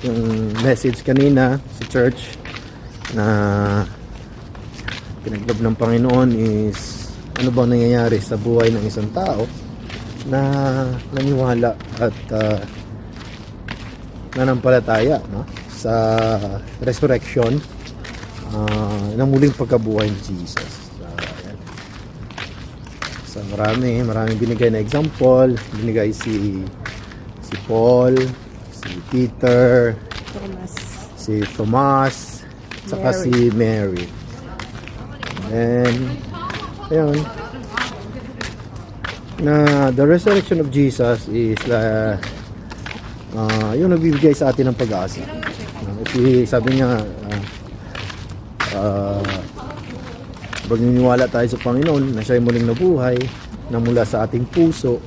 yung message kanina sa church na pinaglob ng Panginoon is ano bang nangyayari sa buhay ng isang tao na naniwala at nanampalataya, no? Sa resurrection ng muling pagkabuhay ni Jesus. Ayan. So maraming binigay na example. Binigay si Paul, si Peter, si Thomas, saka si Mary. And ayun, na the resurrection of Jesus is yung nagbibigay sa atin ng pag-asa. Sabi niya, pagniniwala tayo sa Panginoon na siya'y muling nabuhay na mula sa ating puso,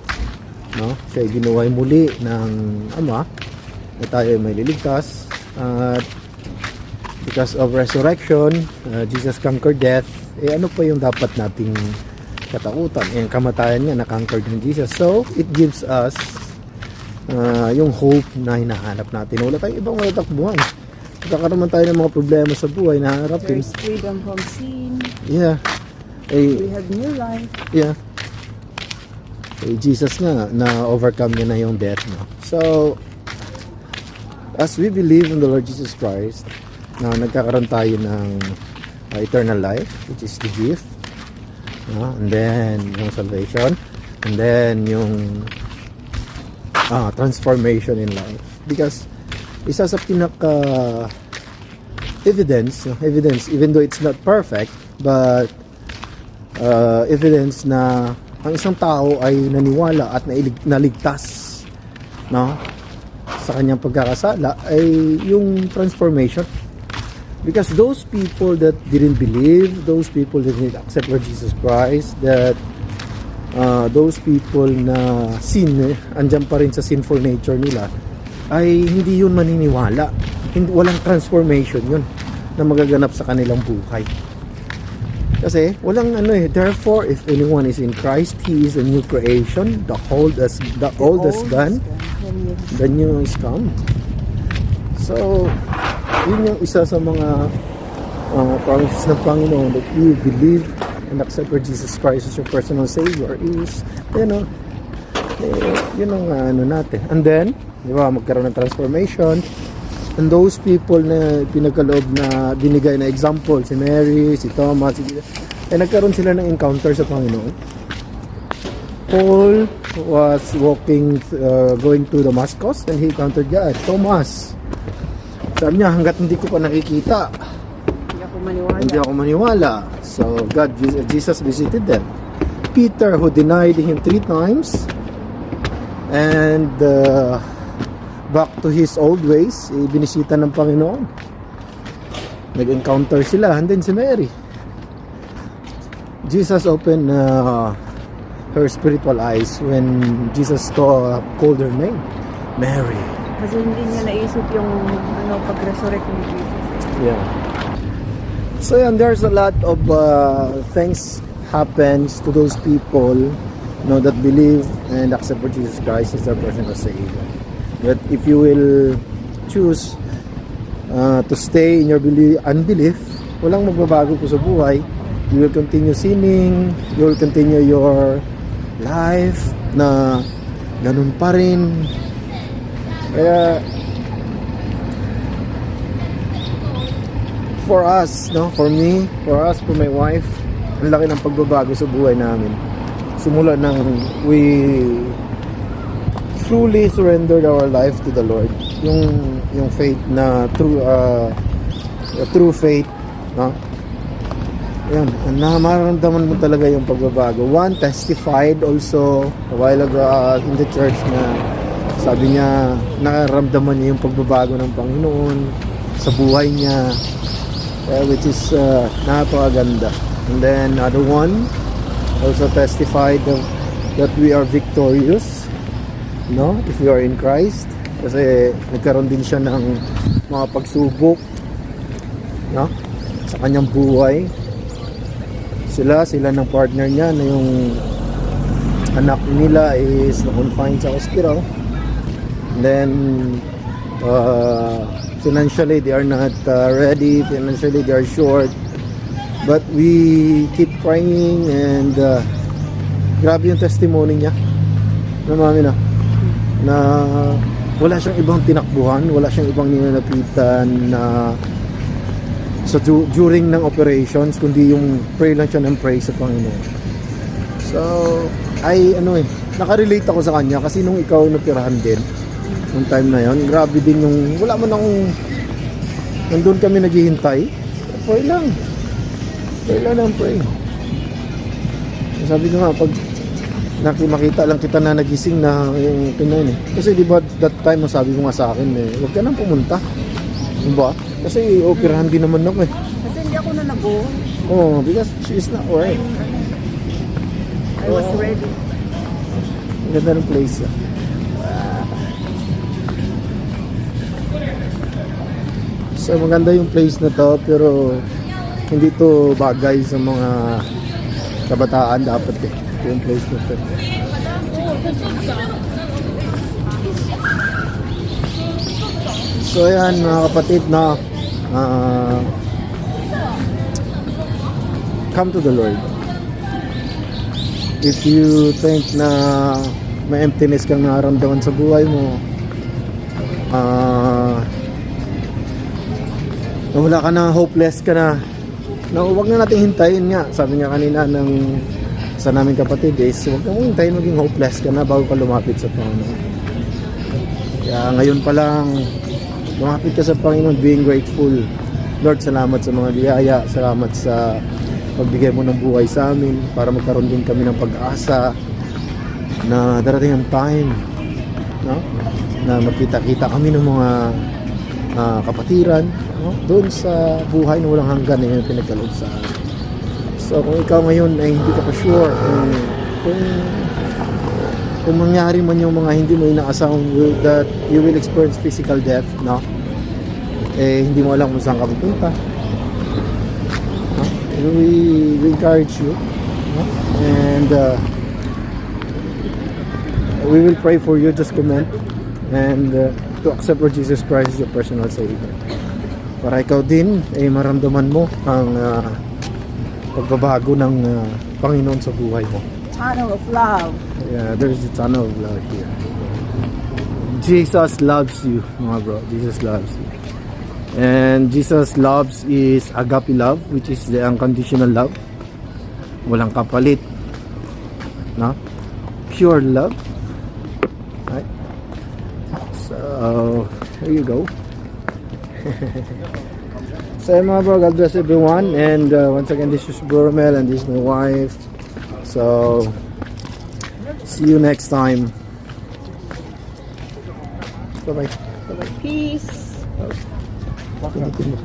no? Siya'y ginuhay muli ng Ama na tayo ay may liligtas. At because of resurrection, Jesus conquered death. Ano pa yung dapat nating katakutan? Yung kamatayan niya na-conquered ng Jesus. So it gives us yung hope na hinahanap natin. Wala tayong ibang matatakbuhan. Magkakaroon tayo ng mga problema sa buhay na harapin. There's freedom from sin. Yeah. We have new life. Yeah. Jesus nga, na-overcome niya na yung death. No? So, as we believe in the Lord Jesus Christ, na nagkakaroon tayo ng eternal life, which is the gift. No? And then, yung salvation. And then, yung transformation in life. Because isa sa pinaka evidence, even though it's not perfect, but evidence na ang isang tao ay naniwala at naligtas, no, sa kanyang pagkakasala ay yung transformation. Because those people that didn't believe, those people that didn't accept Lord Jesus Christ, that those people na sin, andyan pa rin sa sinful nature nila, ay hindi yun maniniwala. Walang transformation yun na magaganap sa kanilang buhay. Kasi walang therefore if anyone is in Christ, he is a new creation. The old is gone, the new is come. So yun yung isa sa mga promises ng Panginoon, that you believe and accept Jesus Christ as your personal Savior is, yun ang natin. And then, di ba, magkaroon ng transformation. And those people na pinagkaloob na binigay na example, si Mary, si Thomas, nagkaroon sila ng encounter sa Panginoon. Paul was going to Damascus, and he encountered God. Thomas, sabi niya, hanggat hindi ko pa nakikita, hindi ako maniwala. So Jesus visited them. Peter, who denied him 3 times, and back to his old ways, binisita ng Panginoon. Nag-encounter sila. And then si Mary, Jesus opened her spiritual eyes when Jesus called her name, Mary. Kasi hindi niya naisip yung pag-resurrect ni Jesus. Yeah. So yan, there's a lot of things happens to those people, that believe and accept Jesus Christ as their personal Savior. But if you will choose to stay in your unbelief, walang magbabago po sa buhay. You will continue sinning, you will continue your life na ganun pa rin. Kaya for us, for me, for my wife, ang laki ng pagbabago sa buhay namin. Simula nang we truly surrendered our life to the Lord. Yung faith na true faith, no? Yan, namaramdaman mo talaga yung pagbabago. One testified also a while ago in the church na sabi niya, nararamdaman niya yung pagbabago ng Panginoon sa buhay niya, which is napakaganda. And then other one also testified that we are victorious, if we are in Christ. Kasi nagkaroon din siya ng mga pagsubok, sa kanyang buhay. Sila ng partner niya na yung anak nila is na-confine sa hospital. And then Financially, they are not ready. Financially, they are short. But we keep praying and grabe yung testimony niya. Na mami na wala siyang ibang tinakbuhan, wala siyang ibang nilalapitan na during ng operations, kundi yung pray lang siya ng pray sa Panginoon. So, nakarelate ako sa kanya kasi nung ikaw natirahan din, nung time na yon, grabe din yung, wala man akong, nandun kami naghihintay, pray lang ng pray. Sabi ko nga, pag makita lang kita na nagising na yung Pinoy kasi di ba that time sabi mo nga sa akin huwag ka nang pumunta, di ba? Kasi operahan din naman ako Kasi hindi ako nanago. because she is not right. I was ready. Ang ganda ng place. So maganda yung place na to, pero hindi to bagay sa mga kabataan dapat Ito yung place na to. So ayan mga kapatid na come to the Lord. If you think na may emptiness kang nararamdaman sa buhay mo, na wala ka na, hopeless ka na, huwag na natin hintayin nga. Sabi nga kanina ng sa naming kapatid huwag ka mong hintayin maging hopeless ka na bago ka lumapit sa Panginoon. Kaya ngayon pa lang, lumapit ka sa Panginoon being grateful. Lord, salamat sa mga biyaya, salamat sa pagbigay mo ng buhay sa amin para magkaroon din kami ng pag-asa na darating ang time, no? Na magkita-kita kami ng mga kapatiran, no? Doon sa buhay na walang hanggan na yung pinagkaloob sa amin. So kung ikaw ngayon ay hindi ka pa sure kung mangyari man yung mga hindi mo inaasahang that you will experience physical death, no? Hindi mo alam kung saan ka pupunta, no? We encourage you, no? And we will pray for you. Just comment and to accept Lord Jesus Christ as your personal Savior, para ikaw din ay maramdaman mo ang pagbabago ng Panginoon sa buhay mo. Tunnel of love. Yeah, there's a tunnel of love here. Jesus loves you, mga bro. Jesus loves you. And Jesus loves is agape love, which is the unconditional love. Walang kapalit. No? Pure love. Right? So, here you go. So, mga bro, God bless everyone. And once again, this is Bro Romel and this is my wife. So, see you next time. Bye-bye. Peace. Bakit natin mo